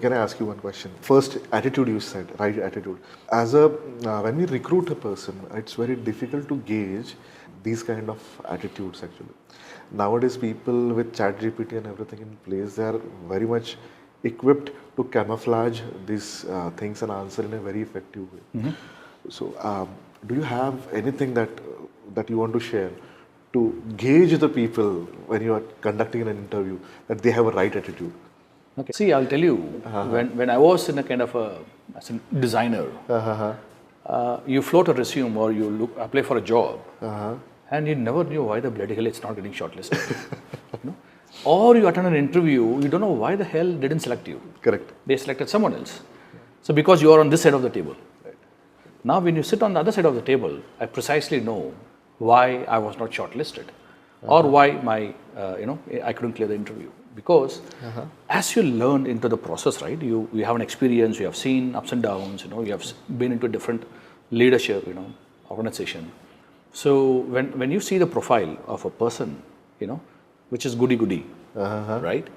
Can I ask you one question? First, attitude you said, right attitude. As a, when we recruit a person, it's very difficult to gauge these kind of attitudes actually. Nowadays, people with ChatGPT and everything in place, they are very much equipped to camouflage these things and answer in a very effective way. So, do you have anything that you want to share to gauge the people when you are conducting an interview that they have a right attitude? Okay. See, I'll tell you, when I was in a kind of as a designer, you float a resume or you apply for a job, and you never knew why the bloody hell it's not getting shortlisted. You know? Or you attend an interview, you don't know why the hell they didn't select you. Correct. They selected someone else. So because you are on this side of the table. Right. Now when you sit on the other side of the table, I precisely know why I was not shortlisted or why I couldn't clear the interview. Because as you learn into the process, right, you have an experience, you have seen ups and downs, you have been into different leadership, organization. So when you see the profile of a person, which is goody-goody, right,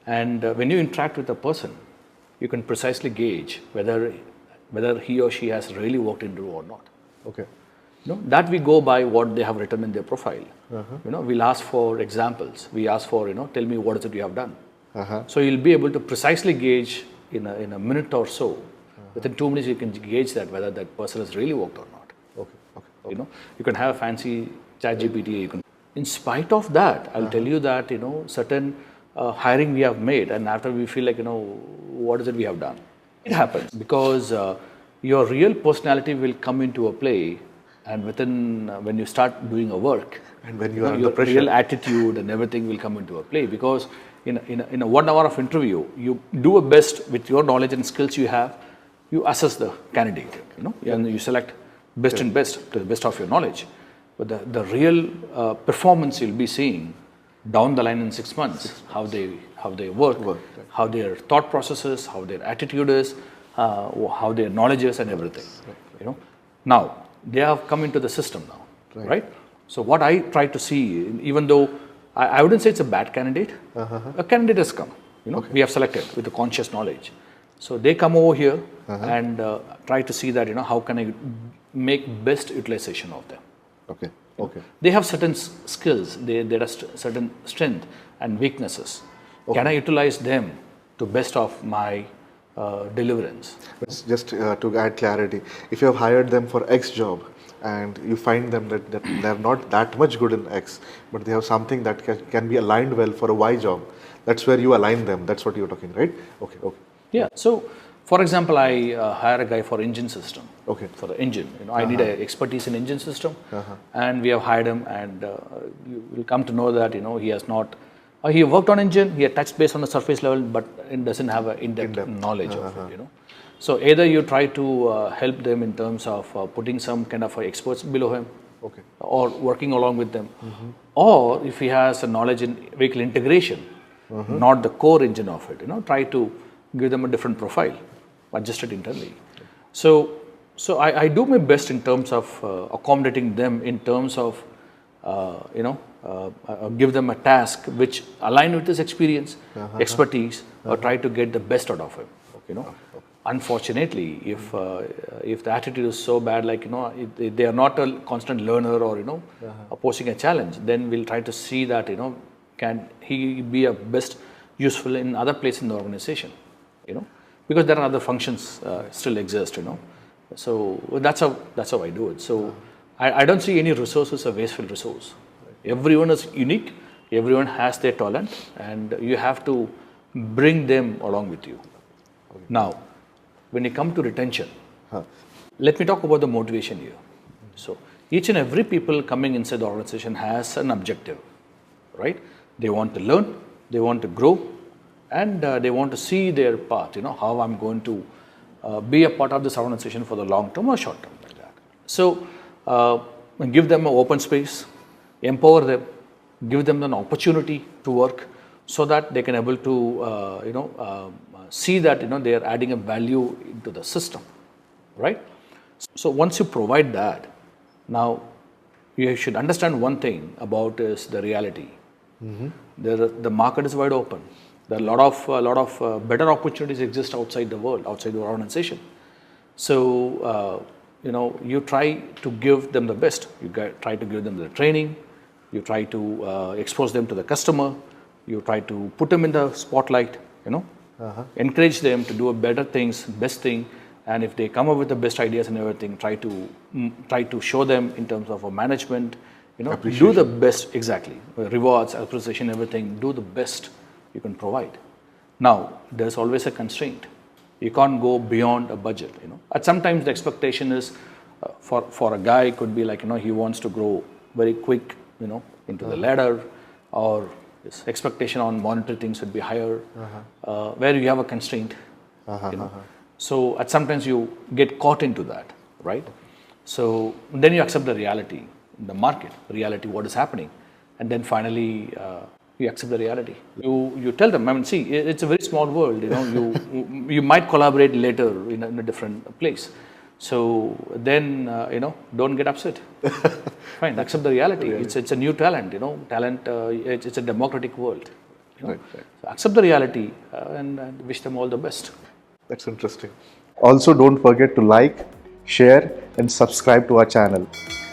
and when you interact with a person, you can precisely gauge whether he or she has really walked into or not. Okay. That we go by what they have written in their profile. We'll ask for examples. We ask for, tell me what is it you have done. So you'll be able to precisely gauge in a minute or so. Within 2 minutes, you can gauge that whether that person has really worked or not. Okay. You can have a fancy ChatGPT. In spite of that, I'll tell you that, certain hiring we have made, and after we feel like, what is it we have done? It happens because your real personality will come into a play. And when you start doing a work, and when you are your under pressure, real attitude and everything will come into a play. Because in a 1 hour of interview, you do a best with your knowledge and skills you have. You assess the candidate, and you select best and best to the best of your knowledge. But the real performance you'll be seeing down the line in 6 months, how they work, how their thought processes, how their attitude is, how their knowledge is, and everything. Now. They have come into the system now, right? So what I try to see, even though I wouldn't say it's a bad candidate, a candidate has come. We have selected with the conscious knowledge. So they come over here and try to see that how can I make best utilization of them. Okay. They have certain skills. There are certain strength and weaknesses. Can I utilize them to best of my deliverance? Just to add clarity, if you have hired them for X job and you find them that they are not that much good in X, but they have something that can be aligned well for a Y job, that's where you align them. That's what you're talking, right? Okay. Yeah. So, for example, I hire a guy for engine system. Okay. For the engine, I need a expertise in engine system, and we have hired him, and you will come to know that he has not. He worked on engine, he had touched base on the surface level, but it doesn't have an in-depth knowledge of it, So either you try to help them in terms of putting some kind of experts below him, or working along with them, or if he has a knowledge in vehicle integration, not the core engine of it, try to give them a different profile, adjust it internally. So I do my best in terms of accommodating them in terms of, give them a task which align with his experience, expertise, or try to get the best out of him. Unfortunately, if the attitude is so bad, like if they are not a constant learner or opposing a challenge, then we'll try to see that can he be a best useful in other place in the organization, because there are other functions still exist, So that's how I do it. So I don't see any resource as a wasteful resource. Everyone is unique, everyone has their talent, and you have to bring them along with you. Now, when you come to retention, let me talk about the motivation here. So, each and every people coming inside the organization has an objective, right? They want to learn, they want to grow, and they want to see their path, how I'm going to be a part of this organization for the long term or short term, like that. So, give them an open space, empower them, give them an opportunity to work so that they can able to see that they are adding a value into the system, right? So once you provide that, now you should understand one thing about is the reality. The market is wide open. There are a lot of better opportunities exist outside the world, outside the organization. So, you try to give them the best. Try to give them the training. You try to expose them to the customer. You try to put them in the spotlight, encourage them to do better things, best thing. And if they come up with the best ideas and everything, try to show them in terms of a management, do the best, exactly. Rewards, appreciation, everything, do the best you can provide. Now, there's always a constraint. You can't go beyond a budget, And sometimes the expectation is for a guy could be like, he wants to grow very quick, into the ladder, or his expectation on monetary things would be higher, where you have a constraint, So at sometimes you get caught into that, right? So then you accept the reality, the market, reality, what is happening. And then finally, you accept the reality. You tell them, see, it's a very small world, you might collaborate later in a different place. So then, don't get upset. Fine, accept the reality. It's a new talent, it's a democratic world. Right. So accept the reality and wish them all the best. That's interesting. Also, don't forget to like, share, and subscribe to our channel.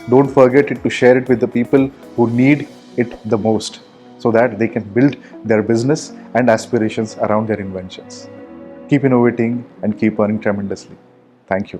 Don't forget to share it with the people who need it the most, so that they can build their business and aspirations around their inventions. Keep innovating and keep earning tremendously. Thank you.